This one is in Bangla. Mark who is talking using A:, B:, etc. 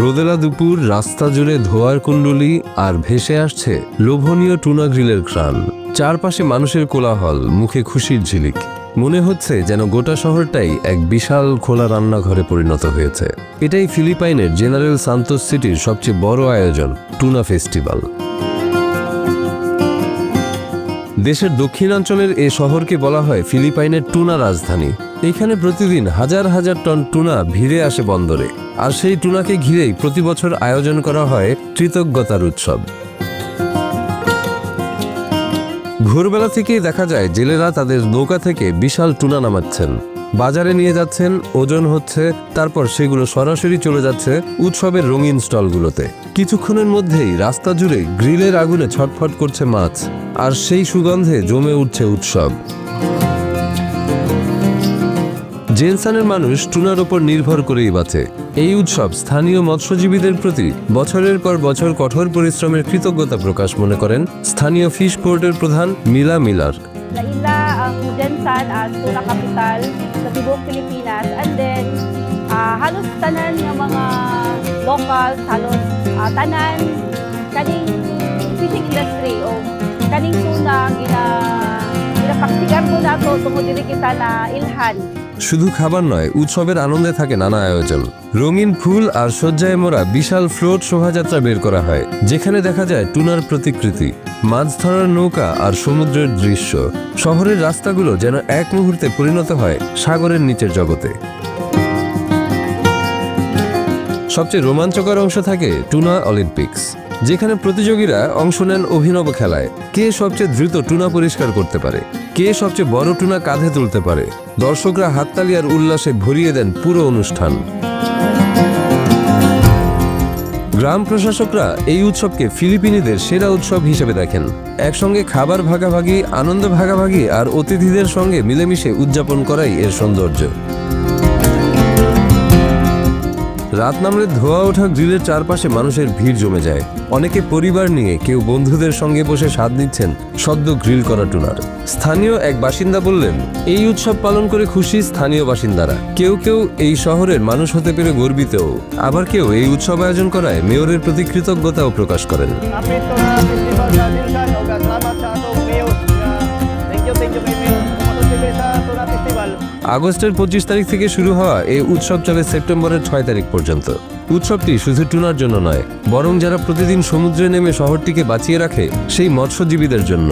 A: রোদেলা দুপুর, রাস্তা জুড়ে ধোঁয়ার কুণ্ডলী আর ভেসে আসছে লোভনীয় টুনা গ্রিলের ঘ্রাণ। চারপাশে মানুষের কোলাহল, মুখে খুশির ঝিলিক। মনে হচ্ছে যেন গোটা শহরটাই এক বিশাল খোলা রান্নাঘরে পরিণত হয়েছে। এটাই ফিলিপাইনের জেনারেল সান্তোস সিটির সবচেয়ে বড় আয়োজন, টুনা ফেস্টিভ্যাল। দেশের দক্ষিণাঞ্চলের এ শহরকে বলা হয় ফিলিপাইনের টুনা রাজধানী। এখানে প্রতিদিন হাজার হাজার টন টুনা ভিড়ে আসে বন্দরে, আর সেই টুনাকে ঘিরেই প্রতি বছর আয়োজন করা হয় কৃতজ্ঞতার উৎসব। ভোরবেলা থেকেই দেখা যায় জেলেরা তাদের নৌকা থেকে বিশাল টুনা নামাচ্ছেন, বাজারে নিয়ে যাচ্ছেন, ওজন হচ্ছে, তারপর সেগুলো সরাসরি চলে যাচ্ছে উৎসবের রঙিন স্টলগুলোতে। কিছুক্ষণের মধ্যেই রাস্তা জুড়ে গ্রিলের আগুনে ছটফট করছে মাছ, আর সেই সুগন্ধে জমে উঠছে উৎসব। জেনসানের মানুষ টুনার ওপর নির্ভর করেই বাঁচে। এই উৎসব স্থানীয় মৎস্যজীবীদের প্রতি বছরের পর বছর কঠোর পরিশ্রমের কৃতজ্ঞতা প্রকাশ মনে করেন স্থানীয় ফিশ পোর্টের প্রধান মিলা Miller.
B: Laila ang Jensan as tuna capital sa Tibok Pilipinas, and then halos tanan ng mga locals, halos tanan kaning fishing industry o kaning tuna ginapaksigan po nato tungod diri kita na ilhan।
A: শুধু খাবার নয়, উৎসবের আনন্দে থাকে নানা আয়োজন। রঙিন ফুল আর সজ্জায় মোড়া বিশাল ফ্লোট শোভাযাত্রা বের করা হয়, যেখানে দেখা যায় টুনার প্রতিকৃতি, মাছ ধরার নৌকা আর সমুদ্রের দৃশ্য। শহরের রাস্তাগুলো যেন এক মুহূর্তে পরিণত হয় সাগরের নিচের জগতে। সবচেয়ে রোমাঞ্চকর অংশ থাকে টুনা অলিম্পিক্স, যেখানে প্রতিযোগীরা অংশ নেন অভিনব খেলায়। কে সবচেয়ে দ্রুত টুনা পরিষ্কার করতে পারে, কে সবচেয়ে বড় টুনা কাঁধে তুলতে পারে। দর্শকরা হাততালি আর উল্লাসে ভরিয়ে দেন পুরো অনুষ্ঠান। গ্রাম প্রশাসকরা এই উৎসবকে ফিলিপিনিদের সেরা উৎসব হিসেবে দেখেন। একসঙ্গে খাবার ভাগাভাগি, আনন্দ ভাগাভাগি আর অতিথিদের সঙ্গে মিলেমিশে উদযাপন করাই এর সৌন্দর্য। রাত নামলে ধোয়া ওঠা গ্রিলের চারপাশে মানুষের ভিড় জমে যায়। অনেকে পরিবার নিয়ে, কেউ বন্ধুদের সঙ্গে বসে স্বাদ নিচ্ছেন সদ্য গ্রিল করা টুনার। স্থানীয় এক বাসিন্দা বললেন, এই উৎসব পালন করে খুশি স্থানীয় বাসিন্দারা। কেউ কেউ এই শহরের মানুষ হতে পেরে গর্বিত, আবার কেউ এই উৎসব আয়োজন করায় মেয়রের প্রতি কৃতজ্ঞতাও প্রকাশ করেন। আগস্টের 25 তারিখ থেকে শুরু হওয়া এই উৎসব চলে সেপ্টেম্বরের 6 তারিখ পর্যন্ত। উৎসবটি শুধু টুনার জন্য নয়, বরং যারা প্রতিদিন সমুদ্রে নেমে শহরটিকে বাঁচিয়ে রাখে সেই মৎস্যজীবীদের জন্য।